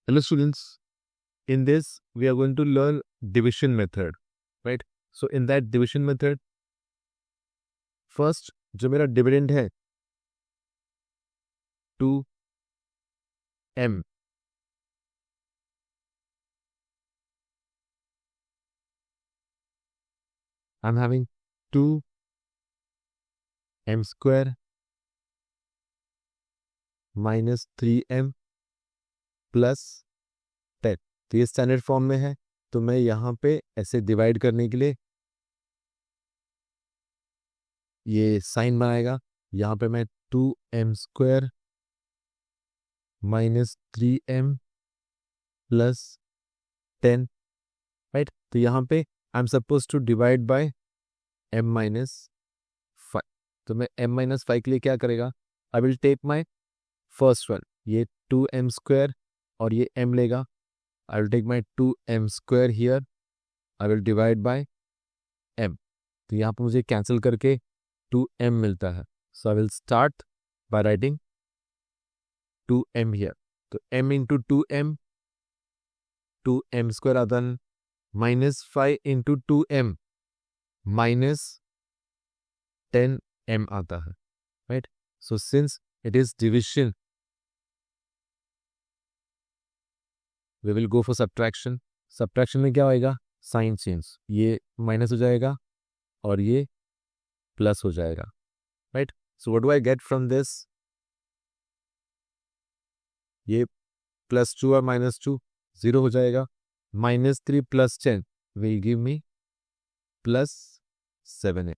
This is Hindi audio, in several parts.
Hello students, in this we are going to learn division method, right? So in that division method, first जो मेरा dividend है 2m, I'm having 2m square minus 3m plus 10। तो ये स्टैंडर्ड फॉर्म में है, तो मैं यहाँ पे ऐसे डिवाइड करने के लिए ये साइन बनाएगा। यहाँ पे मैं 2m square minus 3m plus 10, right. तो यहाँ पे I am suppose to divide by m minus 5। तो मैं m माइनस 5 के लिए क्या करेगा, I will take my first one, ये 2m स्क्वायर और ये m लेगा। I will take my 2m square here, I will divide by m। तो यहाँ पर मुझे कैंसिल करके 2m मिलता है। So I will start by writing 2m here. तो m इंटू 2m स्क्वायर आता है minus 5 into 2m minus 10m आता है, right. So since it is division, we will go for subtraction. Subtraction में क्या होएगा, साइन चेंज, ये माइनस हो जाएगा और ये प्लस हो जाएगा, right. So what do I get from this, ये +2 और -2 0 हो जाएगा। -3 + 10 will give me +7m।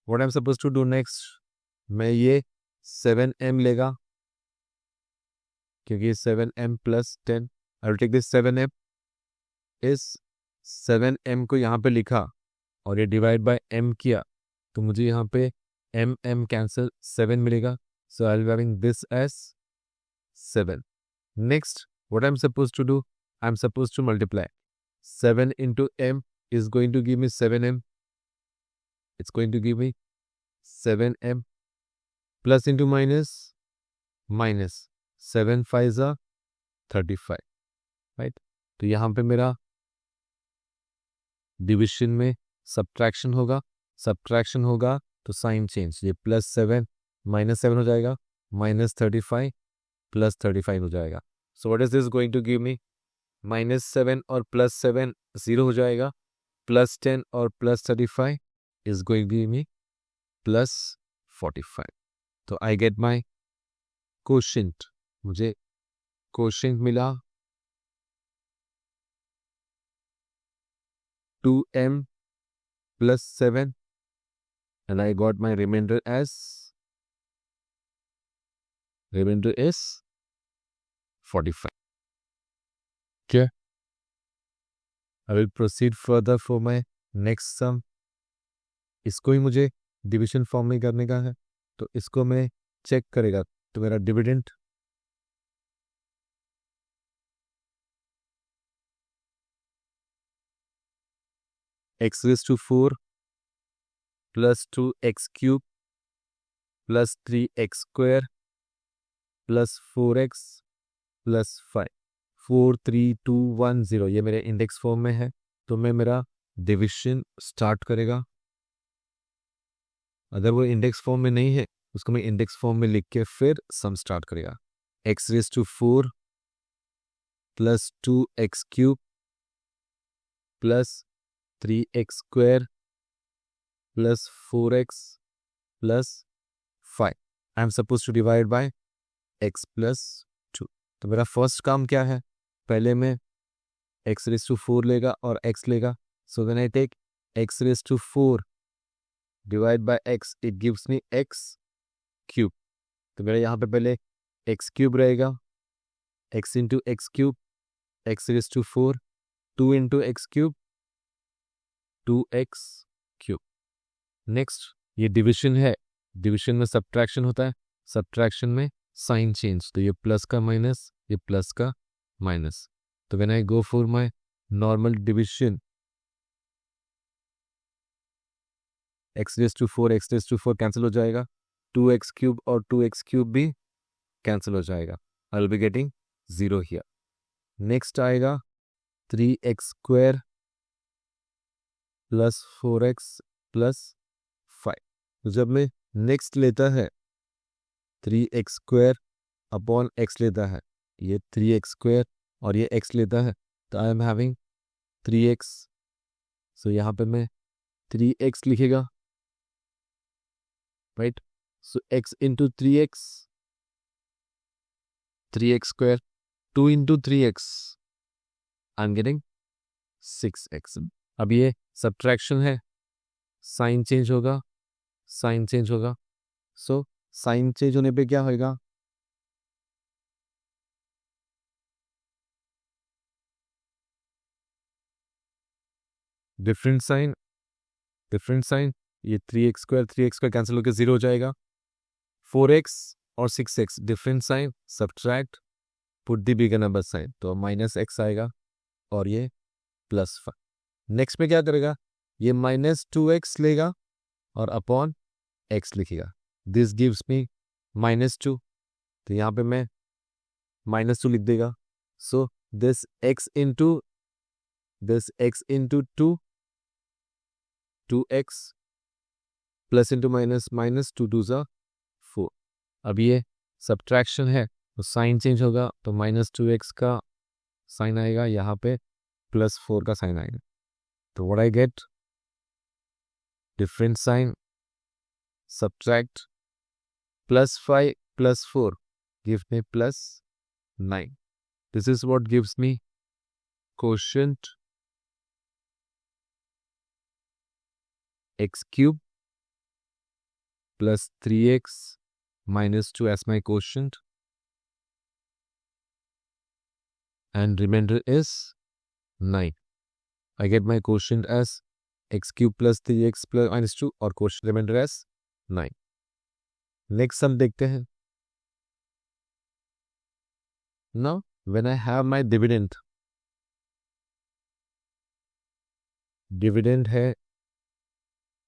What I'm supposed to do next, मैं ये 7m लेगा, क्योंकि 7m + 10, I will take this 7m, इस 7m को यहाँ पे लिखा और ये डिवाइड बाय m किया, तो मुझे यहाँ पे m कैंसिल 7 मिलेगा। So I'll be having this as 7। Next, what I'm supposed to do, I'm supposed to multiply 7 into m is going to give me 7m. It's going to give me 7m plus into minus, minus 7 5s are 35, right? तो यहाँ पे मेरा डिविजन में सब्ट्रैक्शन होगा, सब्ट्रैक्शन होगा तो साइन चेंज, ये +7 -7 हो जाएगा, -35 + 35 हो जाएगा। So what is this going to give me, -7 और +7 0 हो जाएगा, +10 और +35 is going to give me +45। तो आई गेट माई कोशेंट, मुझे कोशेंट मिला 2m + 7 and I got my remainder is 45. Okay, I will proceed further for my next sum। इसको ही मुझे डिविजन फॉर्म में करने का है, तो इसको मैं चेक करेगा तो मेरा dividend x⁴ + 2x³ + 3x² + 4x + 5, 4 3 2 1 0, ये मेरे इंडेक्स फॉर्म में है। तो मैं मेरा डिविजन स्टार्ट करेगा। अगर वो इंडेक्स फॉर्म में नहीं है, उसको मैं इंडेक्स फॉर्म में लिख के फिर सम स्टार्ट करेगा। x⁴ + 2x³ + 3x² + 4x + 5, I am suppose to divide by x + 2। तो मेरा फर्स्ट काम क्या है, पहले मैं x⁴ लेगा और x लेगा। So when I take x⁴ divide by x, it gives me x³। तो मेरा यहाँ पे पहले x³ रहेगा, x into x³, x⁴, 2 into x³, 2x³। Next, ये डिविजन है, डिविजन में सब्ट्रैक्शन होता है, सब्ट्रैक्शन में साइन चेंज, तो ये प्लस का माइनस, ये प्लस का माइनस। तो when I go for my normal division, x⁴ cancel हो जाएगा, 2x³ और 2x³ भी कैंसिल हो जाएगा। I will be getting 0 here. Next आएगा 3x² प्लस 4x प्लस 5। तो जब मैं नेक्स्ट लेता है 3x² अपॉन x लेता है, ये 3x² और ये x लेता है, तो आई एम हैविंग 3x। सो यहाँ पे मैं 3x लिखेगा, right. So x into 3x, 3x², 2 into 3x, I am getting 6x। अब ये सब्ट्रैक्शन है, साइन चेंज होगा, साइन चेंज होगा। सो साइन चेंज होने पे क्या होगा, डिफरेंट साइन, डिफरेंट साइन। ये 3x² कैंसिल होकर 0 हो जाएगा। 4x और 6x different sign, subtract, put the bigger number sign, तो -x आएगा और ये +5। नेक्स्ट में क्या करेगा, ये -2x लेगा और अपॉन x लिखेगा। दिस गिव्स मी -2, तो यहाँ पे मैं -2 लिख देगा। So this x into 2, 2x plus into minus, -2 2 ज़ा 4। अब ये सब्ट्रैक्शन है तो साइन चेंज होगा, तो -2x का साइन आएगा, यहाँ पे +4 का साइन आएगा। तो what I get, different sign, subtract, +5 +4 give me +9। This is what gives me quotient x³ plus 3x minus 2 as my quotient, and remainder is 9. I get my quotient as x³ plus 3x plus minus 2 और quotient remainder as 9. Next sum देखते हैं. Now when I have my dividend है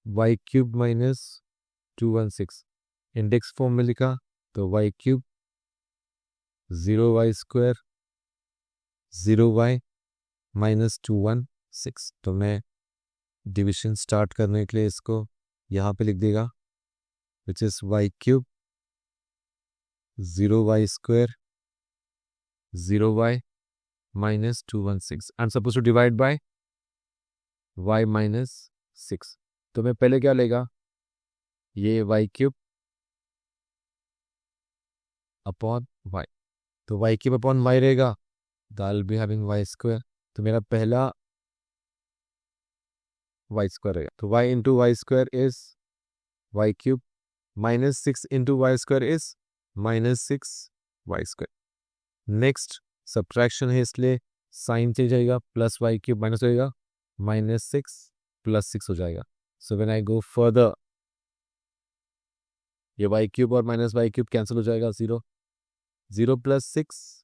y³ minus 216, इंडेक्स फॉर्म में लिखा तो y³ 0y² 0y minus 216। तो मैं डिविजन स्टार्ट करने के लिए इसको यहाँ पे लिख देगा, which is y³ 0y² 0y minus 216 and supposed to divide by y minus 6। तो मैं पहले क्या लेगा, ये y³ अपॉन y, तो y³ अपॉन y रहेगा, तो I will be having y²। तो मेरा पहला y² रहेगा, तो y into y² is y³ minus 6 into y² is -6y²। Next subtraction है इसलिए साइन चेंज जाएगा, प्लस y³ माइनस हो जाएगा, -6 + 6 हो जाएगा। So when I go further, ये y³ और -y³ कैंसिल हो जाएगा, 0 0 + 6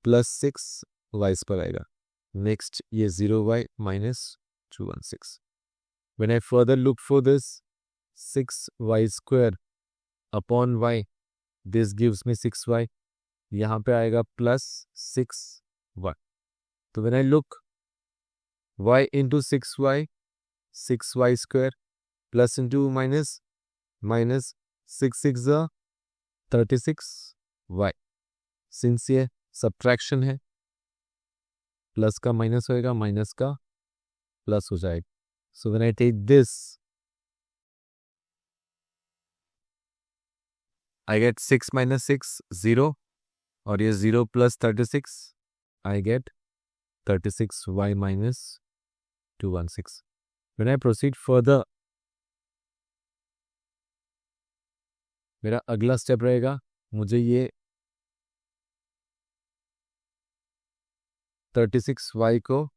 + 6 y² आएगा। नेक्स्ट ये 0y minus 216। When I further look for this 6y² upon y, this gives me 6y, यहाँ पे आएगा +6y। तो when I look y into 6y, 6y² plus into minus, -6 6 36y। Since ये सब्ट्रैक्शन है, प्लस का माइनस होएगा, माइनस का प्लस हो जाएगा। So when I take this, I get 6 - 6 0, और ये 0 + 36, I get 36y minus 216। When I proceed further, मेरा अगला स्टेप रहेगा, मुझे ये 36y को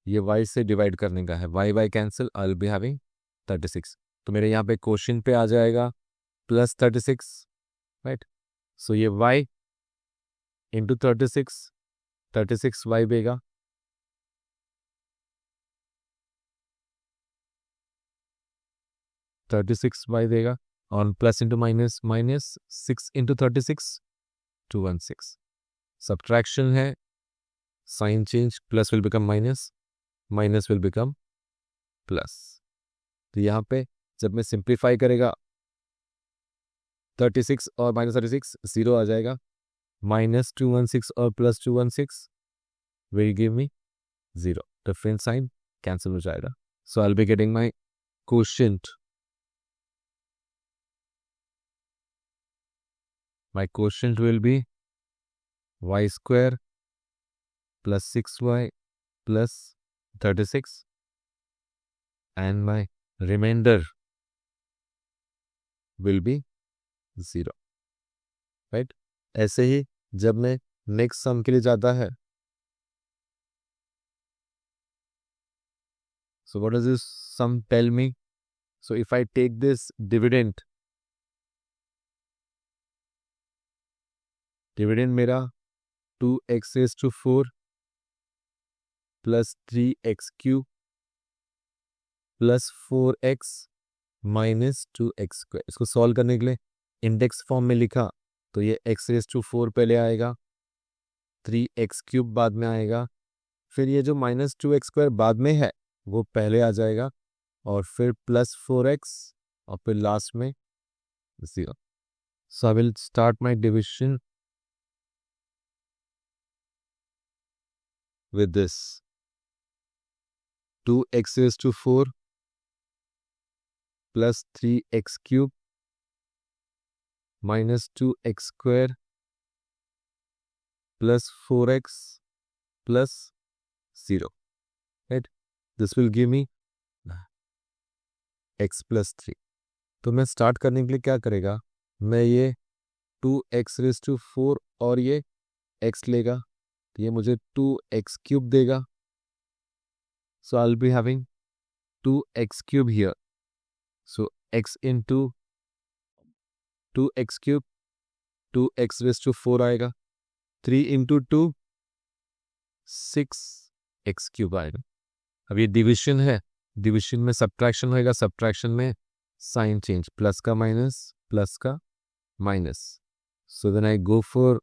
ये y से डिवाइड करने का है। y cancel, I will be having 36। तो मेरे यहाँ पे क्वेश्चन पे आ जाएगा +36, राइट। सो ये y इंटू 36y देगा, और plus into minus, -6 into 36 216। Subtraction है, sign change, plus will become minus, minus will become plus. तो यहाँ पे जब मैं सिंप्लीफाई करेगा 36 और माइनस 36 0 आ जाएगा, माइनस 216 और plus 216 will give me 0. Different sign cancel हो जाएगा. So I'll be getting my quotient. My quotient will be y square plus 6y plus 36 and my remainder will be 0. Right? ऐसे ही जब मैं नेक्स्ट सम के लिए जाता है, so what does this sum tell me? So if I take this dividend मेरा 2x raised to 4 plus 3x cube plus 4x minus 2x square. इसको सॉल्व करने के लिए इंडेक्स फॉर्म में लिखा तो ये x raised to 4 पहले आएगा, 3x क्यूब बाद में आएगा, फिर ये जो माइनस 2x स्क्वायर बाद में है वो पहले आ जाएगा, और फिर प्लस 4x और फिर लास्ट में 0. So I will start my division with this 2x raised to 4 plus 3x cube minus 2x square plus 4x plus 0. Right? This will give me x plus 3. तो मैं स्टार्ट करने के लिए क्या करेगा, मैं ये 2x raised to 4 और ये x लेगा, तो ये मुझे 2x cube देगा. So I'll be having 2x cube here. So x into 2x cube, 2x raised to 4 आएगा, 3 into 2 6x cube आएगा. अब ये डिविजन है, डिविजन में सब्ट्रैक्शन होएगा, सब्ट्रैक्शन में साइन चेंज, प्लस का minus. So then I go for,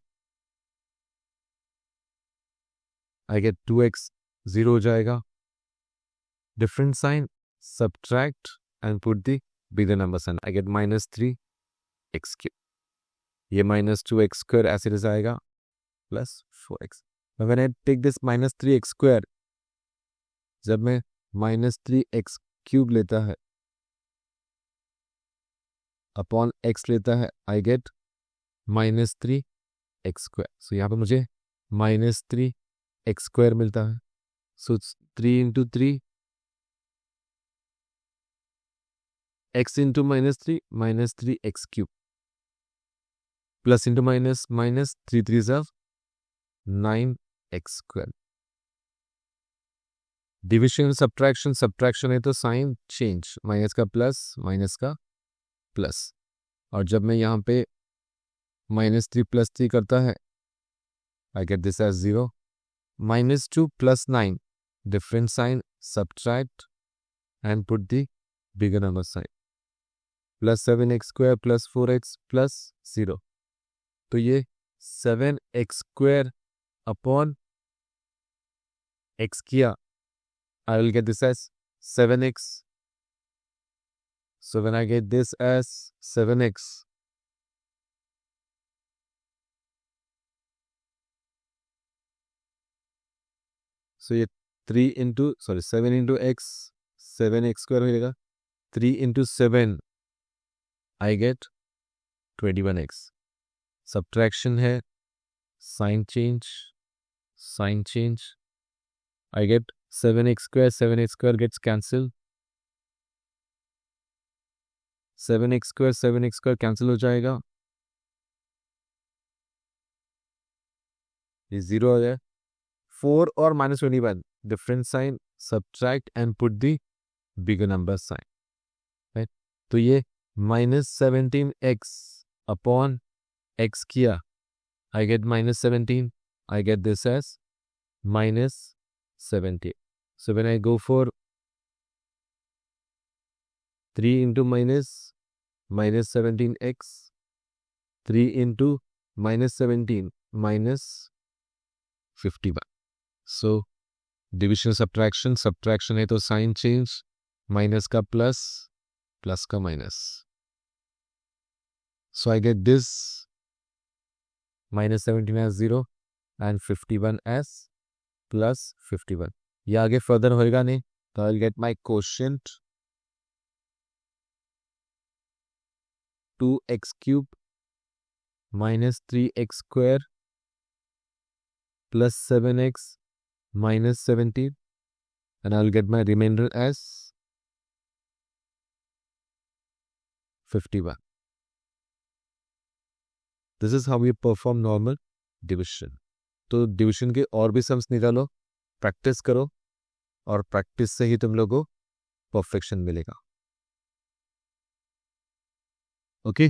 I get 2x 0 हो जाएगा, different sign, subtract and put the bigger number sign. I get minus 3x cube. ये minus 2x square ऐसे रह जाएगा plus 4x. Now when I take this minus 3x square, जब मैं minus 3x cube लेता है upon x लेता है, I get minus 3x square. So यहाँ पे मुझे minus 3x square मिलता है. So it's 3 into 3 x into minus 3x cube plus into minus 3 3s of 9x square. Division subtraction है तो साइन चेंज, माइनस का प्लस, और जब मैं यहाँ पे minus 3 plus 3 करता है, I get this as 0. minus 2 plus 9, different sign, subtract and put the bigger number sign. Plus 7x square plus 4x plus 0. तो ये 7x square upon x किया, I will get this as 7x. So when I get this as 7x, so ये 7 into x, 7x square मिलेगा, 3 into 7, I get 21x. Subtraction है, sign change, I get 7x square gets cancelled, 7x square cancel हो जाएगा, ये 0 हो जाए, 4 और minus 21, different sign, subtract and put the bigger number sign. Right? तो ये minus 17x upon x किया, I get minus 17, I get this as minus 70. So when I go for 3 into minus 17x, 3 into minus 17 minus 51. So division subtraction, subtraction है तो साइन चेंज, माइनस का प्लस, प्लस का minus. So I get this minus 17 as 0 and 51 as plus 51. ये आगे फर्दर होएगा नहीं, तो I get my quotient 2x cube minus 3x square plus 7x minus 17, and I will get my remainder as 51. This is how we perform normal division. तो डिविजन के और भी सम्स निकालो, प्रैक्टिस करो, और प्रैक्टिस से ही तुम लोगों को परफेक्शन मिलेगा. ओके.